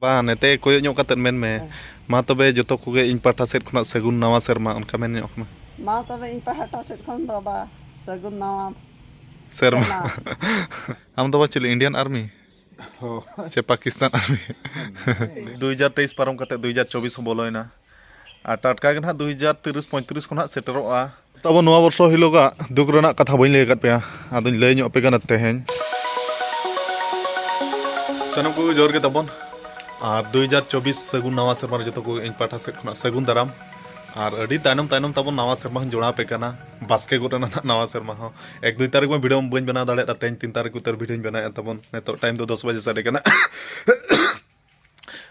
Ba nete koyo nyok katen men me. Ma tobe joto koge ing pahta sed khonak sagun nawa serma onka men nyok ma. Ma tobe ing pahata sed khon do ba sagun nawa Serma. Am to ba chili Indian Army? चे Pakistan army 2023 पारम कते 2024 बोलोइना आ टाटका gun 2030 35 खना सेटरोआ तब नवा वर्ष हिलोगा दुख रना कथा बइन लेगत पे आदुन लय ᱧᱚᱜ पे गन तेहेन सनम को जोर के तबन आ 2024 सगुन नवा सेरमा जतो को इन पाठा से खना सगुन दाराम और अड़ी तायनम तायनम तबन नवा सेरमा जोड़ा पे कना बास्के गोटना नवा सेरमा हो 1-2 तारीख में वीडियो बइन बना दाड़े तेन 3 तारीख उतर वीडियो बना तबन नेतो टाइम तो 10 बजे साडे कना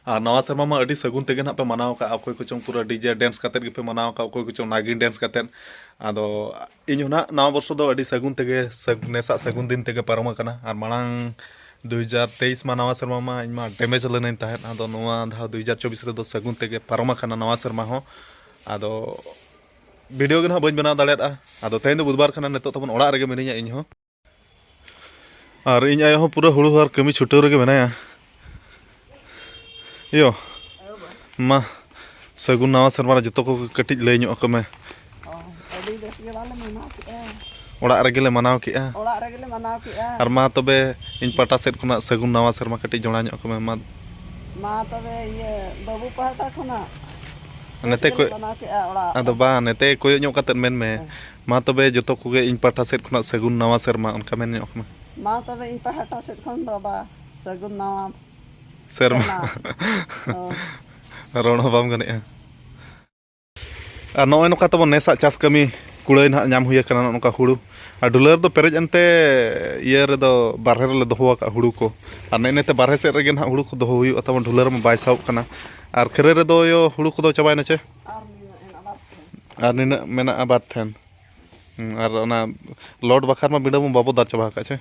और नवा सेरमा मा अड़ी सगुन तेगे ना पे मनाव का अकोय कुचों पूरा डीजे डांस कते के पे मनाव का अकोय कुचों नागिन डांस कते आदो इन ना नवा वर्ष दो अड़ी सगुन तेगे नेसा सगुन दिन तेगे पारम कना और मांग 2023 मा नवा सेरमा मा इमा डैमेज लेनाइन ताहेन आदो नवा धा 2024 रे दो सगुन तेगे पारम कना नवा सेरमा हो आदो वीडियो गन बइन बना दाड़ेता आदो तेन दो बुधवार खाना नेतो तबन ओड़ा रेगे मिनिया इन हो और इन आयो हो पूरा हुड़ू हर कमी छुटो रेगे बनाया यो मा सगुन नवा सेरमा जतो को कटिज लय ᱧᱚᱜ को मैं अड़ी बेस गे बाले मनाव के ओड़ा रेगे ले मनाव के ओड़ा रेगे ले मनाव के और मा तबे इन पाटा सेट खुना सगुन नवा सेरमा कटिज जोड़ा ᱧᱚᱜ को मैं मा तबे ये बाबू पहाटा खुना नेते को आदो बा नेते कोयो ᱧᱚᱜ कते मेन में मा तबे जतो को इन पाटा सेट खुना सगुन नवा सेरमा उनका मेन ᱧᱚᱜ को मा तबे इन पहाटा सेट खन दो बा सगुन नवा सेरमा रोण बाम गने आ नय नका तब नेसा चास कमी कुड़ाई ना नाम हुई kana नका हुड़ू आ डुलर दो पेरेज अंते ये रे दो बारहे रे दोहो का हुड़ू को आ नेते बारहे से रेगे ना हुड़ू को दोहो हुई तब डुलर में बाय साव kana आर खरे रे दो यो हुड़ू को दो चबाय ना चे आर निना मेना आबाद थेन आर ओना लॉर्ड बखार मा बिडा बाबो दार चबा का चे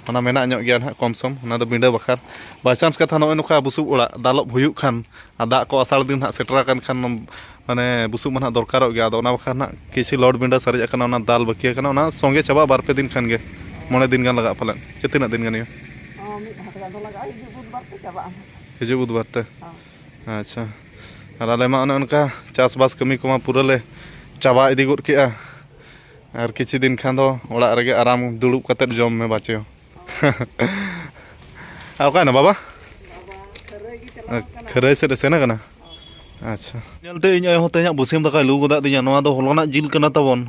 ओना मेना ᱧᱚᱜ ᱜᱮᱭᱟ ᱱᱟᱦᱟᱜ ᱠᱚᱢ ᱥᱚᱢ ᱚᱱᱟ ᱫᱚ ᱵᱤᱸᱰᱟᱹ ᱵᱟᱠᱷᱟᱨ ᱵᱟᱭ ᱪᱟᱱᱥ ᱠᱟᱛᱷᱟ ᱱᱚᱜᱼᱚᱭ ᱱᱚᱝᱠᱟ ᱵᱩᱥᱩᱵ ᱚᱲᱟᱜ ᱫᱟᱞᱚᱵ ᱦᱩᱭᱩᱜ ᱠᱷᱟᱱ ᱟᱨ ᱫᱟᱜ ᱠᱚ ᱟᱥᱟᱲ ᱫᱤᱱ ᱱᱟᱦᱟᱜ ᱥᱮᱴᱮᱨ ᱟᱠᱟᱱ ᱠᱷᱟᱱ ᱢᱟᱱᱮ ᱵᱩᱥᱩᱵ ᱢᱟ ᱱᱟᱦᱟᱜ ᱫᱚᱨᱠᱟᱨᱚᱜ ᱜᱮᱭᱟ ᱟᱫᱚ ᱚᱱᱟ ᱵᱟᱠᱷᱟᱨ ᱱᱟᱦᱟᱜ ᱠᱤᱪᱷᱤ ᱞᱚᱰ ᱵᱤᱸᱰᱟᱹ ᱥᱟᱨᱮᱡ ᱟᱠᱟᱱᱟ ᱚᱱᱟ ᱫᱟᱞ ᱵᱟᱹᱠᱤ ᱟᱠᱟᱱᱟ ᱚᱱᱟ ᱥᱚᱸᱜᱮ ᱪᱟᱵᱟ ᱵᱟᱨ ᱯᱮ ᱫᱤᱱ ᱠᱷᱟᱱ ᱜᱮ 9 दिन गान लगा पालन चे तीना दिन गान मिद हटगा दो लगा हिजु बुधवार ते चाबा हिजु बुधवार ते अच्छा और आले मा उनका चासबास कमी को मा पूरा ले चाबा इदी गुड केआ और किछि दिन खान दो ओड़ा रेगे आराम दुड़ुब कते जम में बाचे ओका ना बाबा खरे से सेना कना अच्छा चलते इन आयो तेया बुसिम दका लु गदा दिया नवा दो हलना जिल कना तबन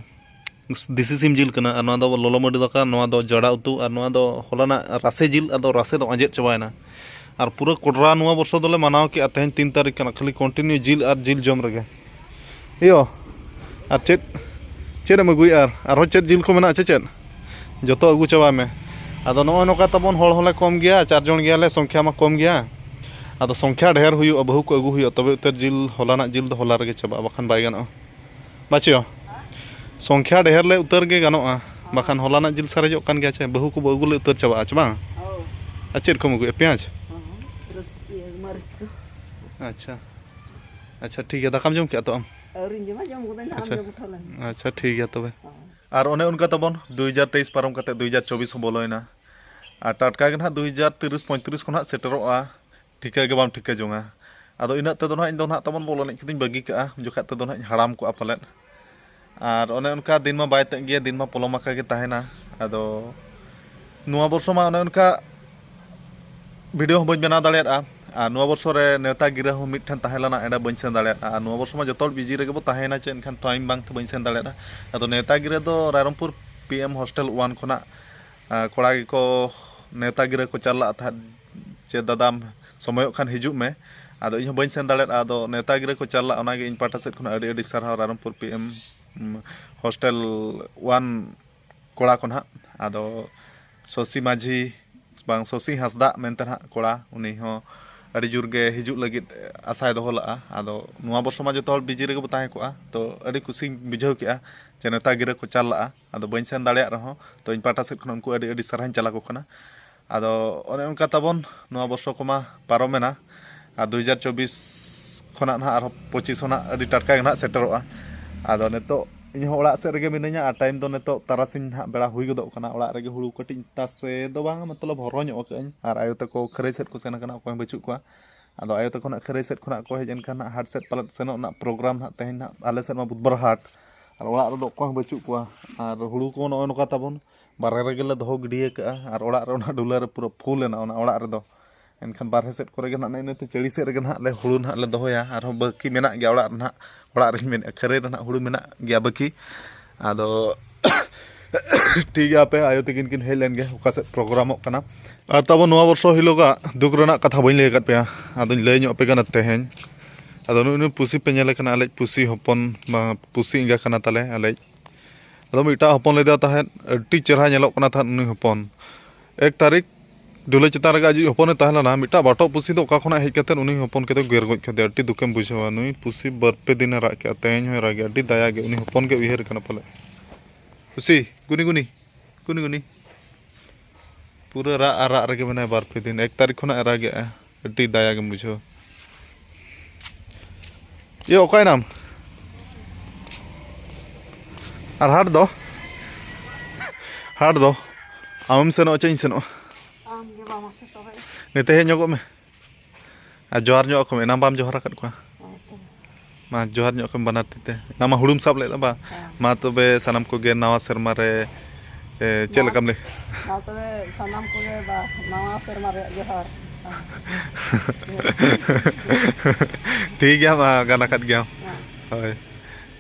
दिसी सिम जिल कना और नवा दो लोलो मडी दका नवा दो जड़ा उतु और नवा दो हलना रासे जिल अदो रासे दो आजेत चबायना और पूरा कोडरा नवा वर्ष दोले मनाव के तेहन 3 तारीख कना खाली कंटिन्यू जिल और जिल जम रगे यो और चेद मगुई और चेद जिल को मेना चेद जतो अगु चबा में आदो नो नोका तबन होल होले कम गया 4 जन गयाले संख्या मा कम गया आदो संख्या ढेर हुई बहु को अगु हुई तबे उतर जिल होलाना जिल दो होला रगे चबा बखान बाय गानो बाचियो संख्या ढेर ले उतर गे गानोआ बखान होलाना जिल सारेजो कान गया छे बहु को अगु ले उतर चबा आचबा अच्छे को मगु प्याज अच्छा अच्छा ठीक है दाकाम जम क्या तो अच्छा ठीक है तबे और ओने उनका तबन 2023 पारम कते 2024 बोलोइना आ टाटका गन 2030 35 खना सेटरोआ ठिका गे बाम ठिका जोंगा आदो इना ते दो ना इन दो ना तबन बोलोने किदिन बगी का जोखा ते दो ना हराम को अपलेन और ओने उनका दिन मा बाय तक गे दिन मा पोलोमाका गे ताहेना आदो नुवा वर्ष मा ओने उनका वीडियो बन बना दाड़ेया और नुवा वर्ष रे नेता गिरा हो मिठन ताहेलाना एडा बन सेन दाड़ेया और नुवा वर्ष मा जतोल बिजी रेगे बो ताहेना चे एनखान टाइम बांग ते बन सेन दाड़ेया आदो नेता गिरा दो रायरमपुर पीएम हॉस्टल 1 खना कोड़ा को नेता गिरा को चला था चे दादाम समय खान हिजुग में आदो इन बन सेन दाड़ेया आदो नेता गिरा को चला ओनागे इन पाटा सेट खना अडी अडी सरहा रायरमपुर पीएम हॉस्टल 1 कोड़ा को ना आदो सोसी माझी बांग सोसी हंसदा मेनते ना कोड़ा उनी हो अड़ी जुरगे हिजुग लगित आशाय दोहला आदो नुवा वर्ष मा जतो बिजी रेगे बो ताहे कोआ तो अड़ी खुशी बुझाव केआ जे नेता गिरा को चला आदो बन सेन दाड़ेया रहो तो इन पाटा सेट खन उनको अड़ी अड़ी सरहाñ चला को खना आदो ओने उनका तबन नुवा वर्ष को मा पारोमेना आ 2024 खना ना आरो 25 होना अड़ी टाटका ना सेटरोआ आदो नेतो इन ओड़ा से रेगे मिनैया आ टाइम दो नेतो तारासिन ना बेड़ा हुई गदो कना ओड़ा रेगे हुड़ू कटिन तासे दो बांग मतलब हरो ᱧᱚᱜ कइन आर आयो तको खरे सेट को सेना कना कोय बचु कोआ ᱟᱫᱚ ᱟᱭᱳ ᱛᱟᱠᱚ ᱱᱟᱜ ᱠᱷᱟᱹᱨᱟᱹᱭ ᱥᱮᱫ ᱠᱷᱚᱱᱟᱜ ᱠᱚ ᱦᱮᱡ ᱮᱱᱠᱷᱟᱱ ᱦᱟᱴ ᱥᱮᱫ ᱯᱟᱞᱮᱫ ᱥᱮᱱᱚᱜ ᱨᱮᱱᱟᱜ ᱯᱨᱳᱜᱨᱟᱢ ᱦᱟᱸᱜ ᱛᱮᱦᱮᱧ ᱦᱟᱸᱜ ᱟᱞᱮ ᱥᱮᱫ ᱢᱟ ᱵᱩᱫᱷᱵᱟᱨ ᱦᱟᱴ ᱟᱨ ᱚᱲᱟᱜ ᱨᱮᱫᱚ ᱚᱠᱚᱭ ᱦᱚᱸ ᱵᱟᱹᱪᱩᱜ ᱠᱚᱣᱟ ᱟᱨ ᱦᱩᱲᱩ ᱠᱚ ᱱᱚᱜᱼᱚᱭ ᱱᱚᱝᱠᱟ ᱛᱟᱵᱚᱱ ᱵᱟᱨᱦᱮ ᱨᱮᱜᱮᱞᱮ ᱫᱚᱦᱚ ᱜᱤᱰᱤ ᱠᱟᱜᱼᱟ ᱟᱨ ᱚᱲᱟᱜ ᱨᱮ ᱚᱱᱟ ᱰᱩᱞᱟᱹ ᱨᱮ ᱯᱩᱨᱟᱹ ᱯᱷᱩᱞ ᱮᱱᱟ ᱚᱱᱟ ᱚᱲᱟᱜ ᱨᱮᱫᱚ ᱮᱱᱠᱷᱟᱱ ᱵᱟᱨᱦᱮ ᱥᱮᱫ ᱠᱚᱨᱮ ᱜᱮ ᱱᱟᱜ ᱤᱱᱟᱹᱛᱮ ᱪᱟᱹᱲᱤ ᱥᱮᱫ ᱨᱮᱜᱮ ᱱᱟᱜ ᱞᱮ ᱦᱩᱲᱩ ᱱᱟᱜ ᱞᱮ ᱫᱚᱦᱚᱭᱟ ᱟᱨᱦᱚᱸ ᱵᱟᱹᱠᱤ ᱢᱮᱱᱟᱜ ᱜᱮᱭᱟ ᱚᱲᱟᱜ ᱨᱮ ᱱᱟᱜ ᱚᱲᱟᱜ ᱨᱮᱧ ᱢᱮᱱᱮᱫᱼᱟ ᱠᱷᱟᱹᱨᱟᱹᱭ ᱨᱮ ᱱᱟᱜ ᱦᱩᱲᱩ ᱢᱮᱱᱟᱜ ᱜᱮᱭᱟ ᱵᱟᱹᱠᱤ ᱟᱫᱚ ᱴᱷᱤक ᱜᱮᱭᱟ ᱟᱯᱮ ᱟᱭᱳ ᱛᱟᱹᱠᱤᱱ ᱠᱤᱱ ᱦᱮᱡ ᱞᱮᱱ ᱜᱮ ᱚᱠᱟ ᱥᱮᱫ ᱯᱨᱳᱜᱨᱟᱢᱚᱜ ᱠᱟᱱᱟ ᱟᱨ ᱛᱟᱵᱚ ᱱᱚᱣᱟ ᱵᱚᱨᱥᱚ ᱦᱤᱞᱳᱜᱟᱜ ᱫᱩᱠ ᱨᱮᱱᱟᱜ ᱠᱟᱛᱷᱟ ᱵᱟᱹᱧ ᱞᱟᱹᱭ ᱟᱠᱟᱫ ᱯᱮᱭᱟ ᱟᱫᱚᱧ ᱞᱟᱹᱭ ᱧᱚᱜ ᱟᱯᱮ ᱠᱟᱱᱟ ᱛᱮᱦᱮᱧ ᱟᱫᱚ ᱱᱩᱭ ᱯᱩᱥᱤ ᱯᱮ ᱧᱮᱞᱮ ᱠᱟᱱᱟ ᱟᱞᱮ ᱯᱩᱥᱤ ᱦᱚᱯᱚᱱ ᱯᱩᱥᱤ ᱮᱸᱜᱟ ᱠᱟᱱᱟ ᱛᱟᱞᱮ ᱟᱞᱮ ᱟᱫᱚ ᱢᱤᱫᱴᱟᱝ ᱦᱚᱯᱚᱱ ᱞᱮᱫᱮ ᱛᱟᱦᱮᱸᱫ ᱟᱹᱰᱤ ᱪᱮᱦᱨᱟ ᱧᱮᱞᱚᱜ ᱠᱟᱱᱟ ᱛᱟᱦᱮᱸᱫ ᱩᱱᱤ ᱦᱚᱯᱚन 1 ᱛᱟᱹᱨᱤᱠᱷ ᱰᱩᱞᱟᱹ ᱪᱮᱛᱟᱱ ᱨᱮᱜᱮ ᱟᱡᱤᱡ ᱦᱚᱯᱚᱱᱮ ᱛᱟᱦᱮᱸ ᱞᱮᱱᱟ ᱢᱤᱫᱴᱟᱝ ᱵᱟᱴᱚᱜ ᱯᱩᱥᱤ ᱫᱚ ᱚᱠᱟ ᱠᱷᱚᱱᱟᱜ ᱦᱮᱡ ᱠᱟᱛᱮᱫ ᱩᱱᱤ ᱦᱚᱯᱚᱱ ᱠᱮᱫᱮ ᱜᱮᱨ ᱜᱚᱡ ᱠᱮᱫᱮᱭᱟ ᱟᱹᱰᱤ ᱫᱩᱠᱮᱢ ᱵᱩᱡᱷᱟᱹᱣᱟ ᱱᱩᱭ ᱯᱩᱥᱤ ᱵᱟᱨ-ᱯᱮ ᱫᱤᱱᱮ ᱨᱟᱜ ᱠᱮᱜᱼᱟ ᱛᱮᱦᱮᱧ ᱦᱚᱸᱭ ᱨᱟᱜᱮᱜᱼᱟ ᱟᱹᱰᱤ ᱫᱟᱭᱟ ᱜᱮ ᱩᱱᱤ ᱦᱚᱯᱚᱱ ᱜᱮ ᱩᱭᱦᱟᱹᱨ ᱠᱟᱱᱟ ᱯᱟᱞᱮ ᱯᱩᱥᱤ ᱜᱩᱱᱤ ᱜᱩᱱᱤ ᱜᱩᱱᱤ ᱜᱩᱱᱤ पूरा राग राग रगे मैंने बार पे दिन 1 तारीख खुना रागे अड्डी दाया के बुझो ये ओकाय नाम और हाट दो आम सेनो चें सेनो आम गे बामा से तबे नेते हे ᱧᱚᱜᱚᱜ ᱢᱮ आ जोहार ᱧᱚᱜ ᱠᱚ ᱢᱮ ᱱᱟᱢ ᱵᱟᱢ ᱡᱚᱦᱟᱨ ᱟᱠᱟᱫ ᱠᱚᱣᱟ मा जोहार ᱧᱚᱜ ᱠᱚ ᱵᱟᱱᱟᱨ ᱛᱤᱛᱮ ᱱᱟᱢᱟ ᱦᱩᱲᱩᱢ ᱥᱟᱵ ᱞᱮᱫᱟ ᱵᱟ मा तबे सनम को गे नवा शर्मा रे ᱪᱮᱫ ᱞᱮᱠᱟᱢ ᱞᱟᱹᱭ मा तबे सनम को गे बा नवा शर्मा रे जोहार ठीक गया मा गाना काट गया होय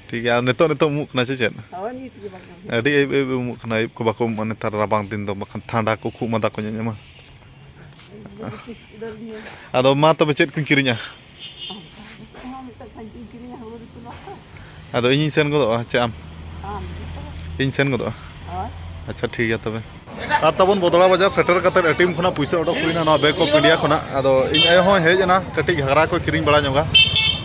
ठीक गया नितो नितो मुक ना चेत हावा नी ती बा अडी ए मुक ना को बाको माने तार राबांग दिन दो बखन ठंडा को खूब मदा को ᱧᱟᱢᱟ ᱟᱫᱚ मा तबे चेत को किरिᱧᱟ ᱟᱫᱚ ᱤᱧ ᱥᱮᱱ ᱜᱚᱫᱚᱜᱼᱟ ᱪᱮ ᱟᱢ ᱤᱧ ᱥᱮᱱ ᱜᱚᱫᱚᱜᱼᱟ अच्छा ठीक है तबे আর তবন বদলা বাজার সেটের কাতে এটিএম খনা পয়সা অডক হইনা না ব্যাংক অফ ইন্ডিয়া খনা আদো ইñ আয় হᱚᱸ হেজ না কটি ঘাগরা को किरिङ बड़ा ᱧᱚᱜᱟ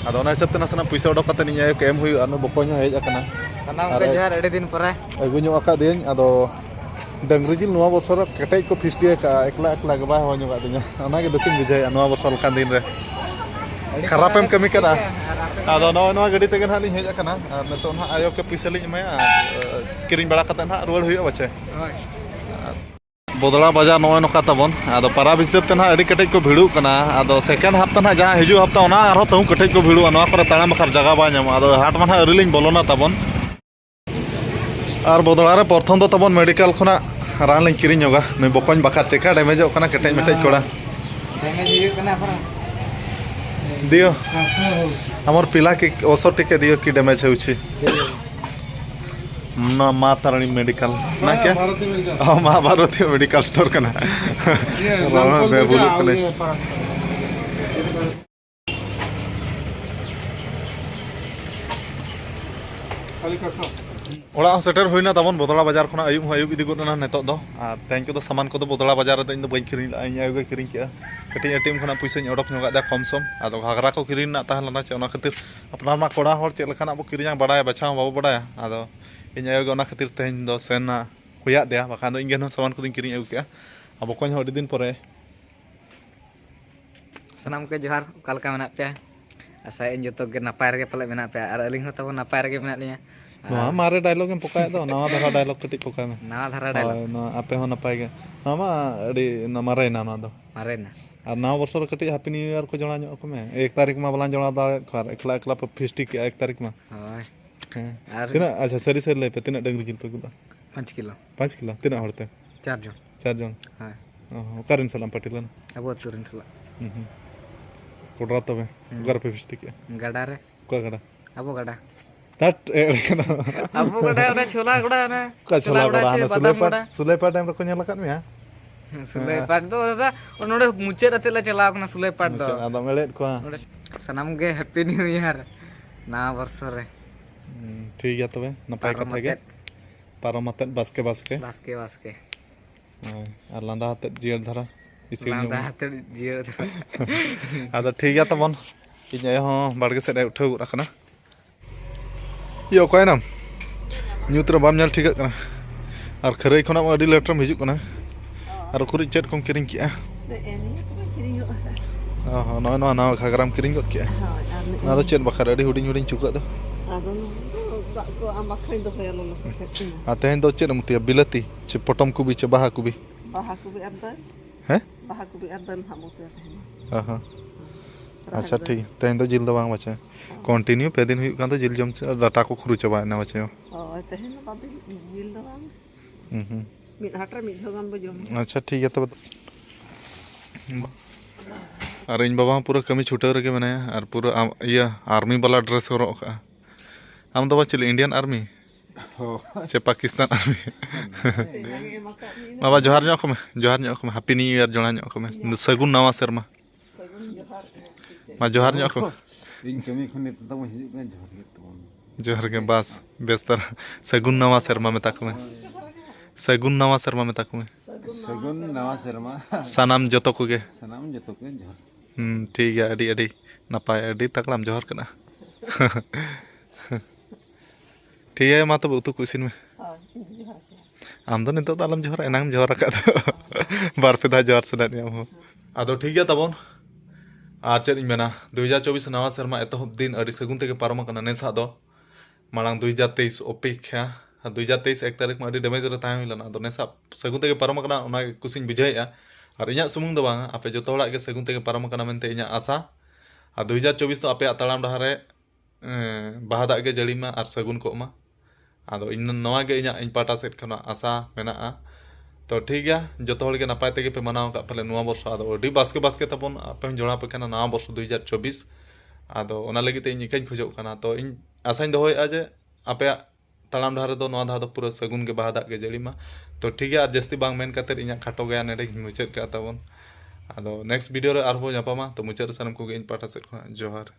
আদো ᱚᱱᱟ ᱦᱤᱥᱟᱹᱵ ᱛᱮ ᱱᱟᱥᱮᱱᱟᱜ ᱯᱚᱭᱥᱟ ᱚᱰᱚᱠ ᱠᱟᱛᱮ ᱤᱧ ᱟᱭ ᱠᱚ ᱮᱢ ᱦᱩᱭᱩᱜᱼᱟ ᱱᱩ ᱵᱚᱠᱚᱧ ᱦᱚᱸ ᱦᱮᱡ ᱟᱠᱟᱱᱟ ᱥᱟᱱᱟᱢ ᱠᱚ ᱡᱚᱦᱟᱨ ᱟᱹᱰᱤ ᱫᱤᱱ ᱯᱚᱨᱮ ᱟᱹᱜᱩ ᱧᱚᱜ ᱟᱠᱟᱫᱤᱧ ᱟᱫᱚ ᱰᱟᱝᱨᱤ ᱡᱤᱞ ᱱᱚᱣᱟ ᱵᱚছᱚᱨ ᱠᱮᱴᱮᱡ ᱠᱚ ᱯᱷᱤᱥᱴᱤ ᱟᱠᱟᱜᱼᱟ ᱮᱠᱞᱟ ᱮᱠᱞᱟ ᱜᱮ ᱵᱟᱭ ᱦᱚᱸ ᱧᱚᱜ ᱟᱫᱤᱧᱟ ᱚᱱᱟᱜᱮ ᱫᱩᱠᱤᱧ ᱵᱩᱡᱷᱟᱹᱣᱟ ᱱᱚᱣᱟ ᱵᱚছᱚᱨ ᱞᱮᱠᱟᱱ ᱫᱤᱱ ᱨᱮ खराबेम कमी करा आदो नवा गाड़ी तेगे ना लिंग हेज अकना और नतो ना आयो के पैसा लिंग एमाया किरिंग बड़ा कते ना रुवाड़ हुई बचे बदला बाजार नवा नका तबन आदो पारा हिसाब ते ना अडी कटेज को भिड़ू कना आदो सेकेंड हफ्ता ना जहां हिजू हफ्ता ओना आरो तहु कटेज को भिड़ू नवा करे ताणा मखार जगह बा नाम आदो हाट मा अरिलिंग बोलोना तबन और बदला रे प्रथम दो तबन मेडिकल खना रान लिंग किरिंग जोगा नै बकन बाखा चेका डैमेज कना कटेज मेटेज कोड़ा डैमेज हुई कना पर दियो हमर पिला के औसत टिके दियो की डैमेज होउछि ना मातारानी मेडिकल ना क्या हां महाभारती मेडिकल स्टोर कना राणा बेबुल कने ओड़ा सेटर होइना तबन बदला बाजार खना आयुब आयुब इदी गोना नेतो दो आ तें को सामान को बदला बाजार रे इन दो बई किरिन इन आयुब किरिन के कटी एटीएम खना पैसा ओडक नगा दा कम सम आदो घागरा को किरिन ना ताहलना चे ओना खातिर अपना मा कोड़ा होर चे लखाना बो किरिन बडाय बछा बाबू बडाय आदो इन आयुब ओना खातिर तें दो सेना हुया दे बाखान दो इंगेन सामान को दिन किरिन आयुब के अब कोन हो दिन परे सनाम के जोहार काल का मेना पे आशा इन जतो के नापाय रे पले मेना पे और अलिंग हो तब नापाय रे मेना लिया नवा मारे डायलॉग एम पकाय दो नवा धारा डायलॉग कटी पकाय में नवा धारा डायलॉग ना आपे हो नापाय गे नवा अडी न मारे ना ना दो मारे ना और नवा वर्ष कटी हैप्पी न्यू ईयर को जोड़ा को में 1 तारीख में बला जोड़ा दाड़े खार एकला एकला पे फिस्टी के 1 तारीख में होय और तिना अच्छा सरी सरी ले पे तिना डंगरी जिल पे गुदा 5 किलो तिना हड़ते 4 जन 4 जन हां ओकारिन सलाम पटिलन अब तुरंत सला कोडरा तबे घर पे फिस्टी के गडा रे को गडा अब गडा तट अब गडा ना छोला गडा ना का छोला गडा सुलेपा टाइम रे को नेला कान में सुले पाट दो दादा ओनोडे मुचे रते ला चला कना सुले पाट दो आदा मेलेट को सनाम के हैप्पी न्यू ईयर ना वर्ष रे ठीक है तबे नपाय कथा गे पारमते बास्के बास्के बास्के बास्के और लांदा हते जियर धरा इसी लांदा हते जियर धरा आदा ठीक है तबन इन आय हो बाड़गे से उठाव रखना ये ओकाय नाम न्यूत्र बाम नेल ठीक कना और खरई खना अडी लेटरम हिजु कना और कुरी चेट कम किरिंग किया हां ना ना ना घागराम किरिंग गत किया ना तो चेट बखर अडी हुडिंग हुडिंग चुका दो आदो बा को आम बखरिन दो हेलो लो आते हैं दो चेट मुतिया बिलती चे पटम कुबी चे बाहा कुबी अंदर हैं बाहा कुबी अंदर हमो पे हां हां अच्छा ठीक तेहन तो जिल दो बांग बचे कंटिन्यू पे दिन हुई तो जिल जम डाटा को खुरु चाबायना बचे ᱦᱳᱭ ᱛᱮᱦᱮᱧ ᱜᱟᱯᱟ ᱫᱚ ᱡᱤᱞ ᱫᱚ ᱵᱟᱝ ᱢᱤᱫ ᱦᱟᱴ ᱨᱮ ᱢᱤᱫ ᱫᱷᱟᱣ ᱜᱟᱱ ᱵᱚ ᱡᱚᱢᱟ अच्छा ठीक है तब और इन बाबा पूरा कमी छुटाव रगे मनाया और पूरा ये आर्मी वाला ड्रेस हरक का आम दो चले इंडियन आर्मी से पाकिस्तान आर्मी ᱛᱮᱦᱮᱧ ᱮᱢ ᱟᱠᱟᱫ ᱢᱤᱭᱟᱹᱧ बाबा जोहार ᱧᱚᱜ ᱠᱚᱢᱮ हैप्पी न्यू ईयर जोड़ा ᱧᱚᱜ ᱠᱚᱢᱮ सगुन नवा सेरमा ᱥᱟᱹᱜᱩᱱ ᱡᱚᱦᱟᱨ मा जोहार ᱧᱚᱜ ᱠᱚ ᱤᱧ ᱠᱟᱹᱢᱤ ᱠᱷᱚᱱ ᱱᱤᱛᱚᱜ ᱫᱚ ᱦᱤᱡᱩᱜ ᱠᱟᱱ ᱡᱚᱦᱟᱨ ᱜᱮ ᱛᱟᱵᱚᱱ जोहार के बस बेस्तर सगुन नवा सेरमा मेता कमे सगुन नवा सेरमा मेता कमे ᱥᱟᱹᱜᱩᱱ ᱱᱟᱣᱟ ᱥᱮᱨᱢᱟ सानाम जतो कोगे ᱥᱟᱱᱟᱢ ᱡᱚᱛᱚ ᱠᱚ ᱡᱚᱦᱟर ठीक है अड़ी अड़ी नपाय अड़ी तकड़ाम जोहार कना ठीक है मा तब उतु को इसिन में ᱦᱳᱭ ᱤᱧ ᱫᱚ ᱡᱚᱦᱟᱨ ᱥᱮ आम दो नितो आलम जोहार एनांग जोहार रखा बार पे दा जोहार सदा हम आदो ठीक है तबन आ चेद इन मेना 2024 नवा सेरमा एतहब दिन अड़ी सगुन तेगे पारम कना नेसा दो मालांग 2023 अपेक्षा 2023 1 तारीख में अड़ी डैमेज रे ताहे हुइलना आदो नेसा सगुन तेगे पारम कना ओना कुसिन बुझाइया और इᱧᱟᱜ सुमुंग दो बांग आपे जतो हड़ाग गे सगुन तेगे पारम कना मेनते इᱧᱟᱜ आशा और 2024 तो आपे ताड़ाम डहार रे बाहा दाग गे जड़ी मा और सगुन को मा आदो इन नवा गे इन पाटा सेट खना आशा मेना तो ठीक है जो हड़े नपाय तेगे पे मनाव का पाले नवा वर्ष आदो अडी बास्के बास्के तबन आपे जोड़ा पे खाना नवा वर्ष 2024 आदो ओना लगी इन इकाई खोजो खाना तो इन आशाइन दोहोया जे आपे ताड़ाम डहार दो नवा धा दो पूरा सगुन के बाहा दाग गे जड़ी मा तो ठीक है जस्ती बांग मेन काते इन खाटो गया नेडे मुचाद का तबन आदो नेक्स्ट वीडियो रे आरहो जापामा तो मुचाद सानम को इन पाटा सेट खना जोहार